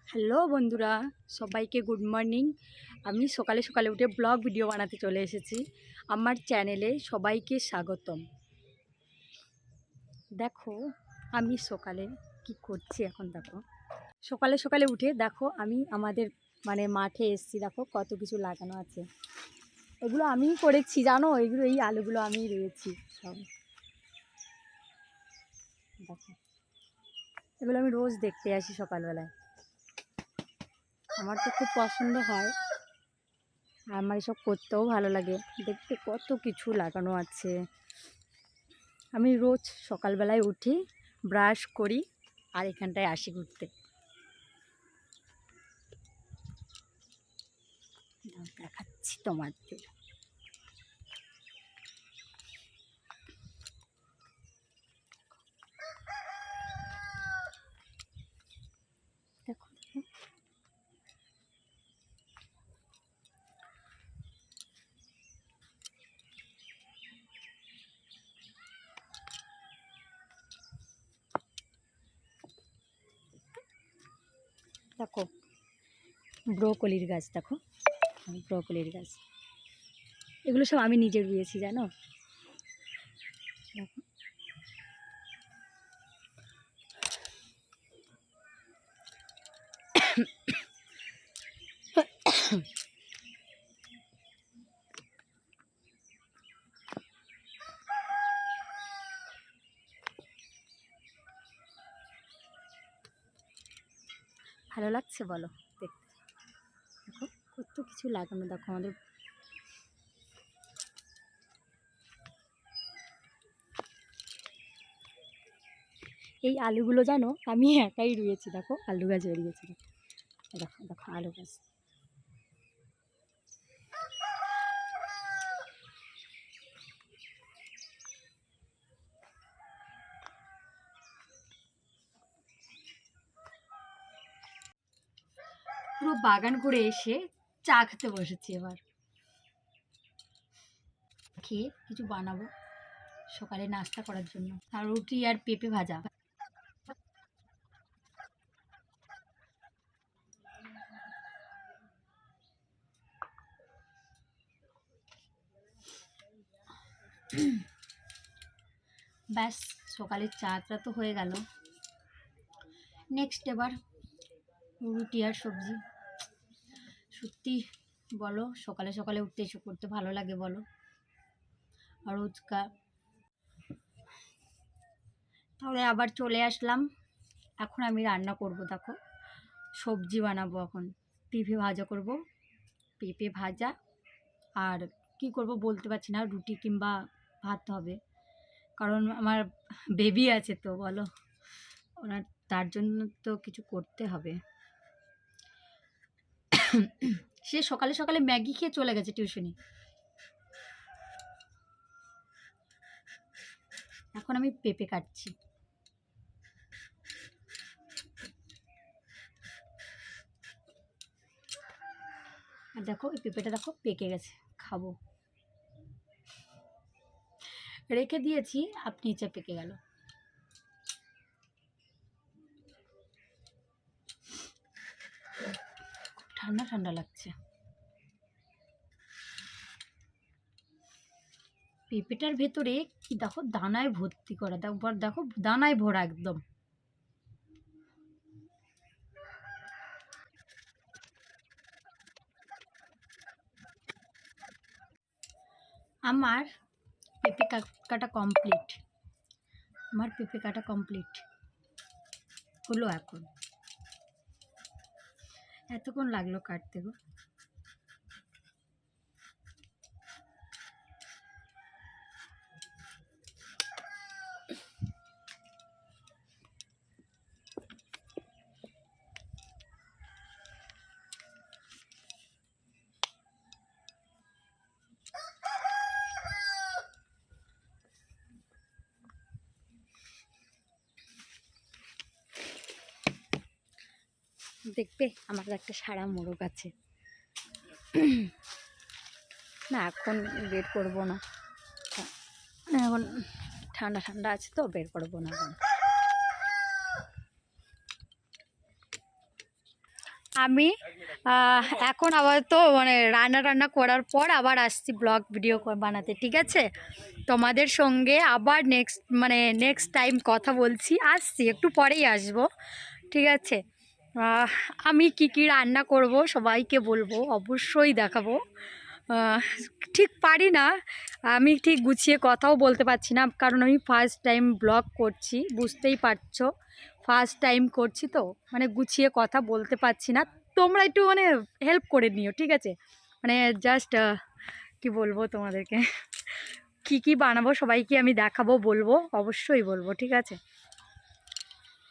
Hello বন্ধুরা, সবাইকে good morning. আমি সকালে সকালে উঠে ব্লগ ভিডিও বানাতে চলে এসেছি। আমার চ্যানেলে সবাইকে স্বাগতম। দেখো আমি সকালে কি করছি এখন। দেখো সকালে সকালে উঠে দেখো আমি আমাদের মাঠে এসেছি। দেখো কত কিছু লাগানো আছে, এগুলো আমিই করেছি জানো। এই আলুগুলো আমিই রয়েছি সব। দেখো এগুলো আমি রোজ দেখতে আসি সকালবেলায়, আমার তো খুব পছন্দ হয়। আমার এসব করতেও ভালো লাগে, দেখতে কত কিছু লাগানো আছে। আমি রোজ সকালবেলায় উঠি, ব্রাশ করি আর এখানটায় আসি ঘুরতে। দেখাচ্ছি তোমাদের। দেখো দেখো ব্রোকলির গাছ, দেখো ব্রোকলির গাছ, এগুলো সব আমি নিজে রুয়েছি জানো। দেখো ভালো লাগছে বলো দেখতে। দেখো কত কিছু লাগানো, দেখো আমাদের এই আলুগুলো জানো আমি একাই রুয়েছি। দেখো আলু গাছ বেরিয়েছে, দেখো দেখো আলু গাছ। পুরো বাগান ঘুরে এসে চা খেতে বসেছি। এবার খেয়ে কিছু বানাবো সকালে নাস্তা করার জন্য, আর রুটি আর পেঁপে ভাজা। ব্যাস সকালের চাটা তো হয়ে গেল। নেক্সট এবার রুটি আর সবজি। সত্যি বলো সকালে সকালে উঠতে এসব করতে ভালো লাগে বলো। আর রোজকার তাহলে আবার চলে আসলাম। এখন আমি রান্না করব। দেখো সবজি বানাবো এখন, পেঁপে ভাজা করব, পেঁপে ভাজা। আর কি করব বলতে পারছি না, রুটি কিংবা ভাত হবে, কারণ আমার বেবি আছে তো বলো, ওনার তার জন্য তো কিছু করতে হবে। সে সকালে সকালে ম্যাগি খেয়ে চলে গেছে টিউশনি। এখন আমি পেঁপে কাটছি। আর দেখো এই পেঁপেটা দেখো পেকে গেছে, খাবো। রেখে দিয়েছি আপনি নিচে পেকে গেল। খুব ঠান্ডা ঠান্ডা লাগছে। পেঁপেটার ভেতরে কি দেখো দানায় ভর্তি করা, দেখো দানায় ভরা একদম। আমার পেঁপে কাটা কমপ্লিট। আমার পেঁপে কাটা কমপ্লিট হলো। এখন এতক্ষণ লাগলো কাটতে গো। দেখবে আমার একটা সারা মোরগ আছে না, এখন বের করবো না, এখন ঠান্ডা ঠান্ডা আছে তো বের করবো না এখন। আমি এখন আবার তো মানে রান্না টান্না করার পর আবার আসছি ব্লগ ভিডিও বানাতে, ঠিক আছে? তোমাদের সঙ্গে আবার নেক্সট টাইম কথা বলছি, আসছি একটু পরেই আসবো, ঠিক আছে? আহ, আমি কি কি রান্না করব সবাইকে বলবো, অবশ্যই দেখাবো। আহ, ঠিক পারি না, আমি ঠিক গুছিয়ে কথাও বলতে পারছি না, কারণ আমি ফার্স্ট টাইম ব্লগ করছি, বুঝতেই পারছো। ফার্স্ট টাইম করছি তো মানে গুছিয়ে কথা বলতে পারছি না। তোমরা একটু মানে হেল্প করে নিও, ঠিক আছে? মানে জাস্ট কি বলবো তোমাদেরকে, কি কি বানাবো সবাইকে আমি দেখাবো, বলবো, অবশ্যই বলবো, ঠিক আছে?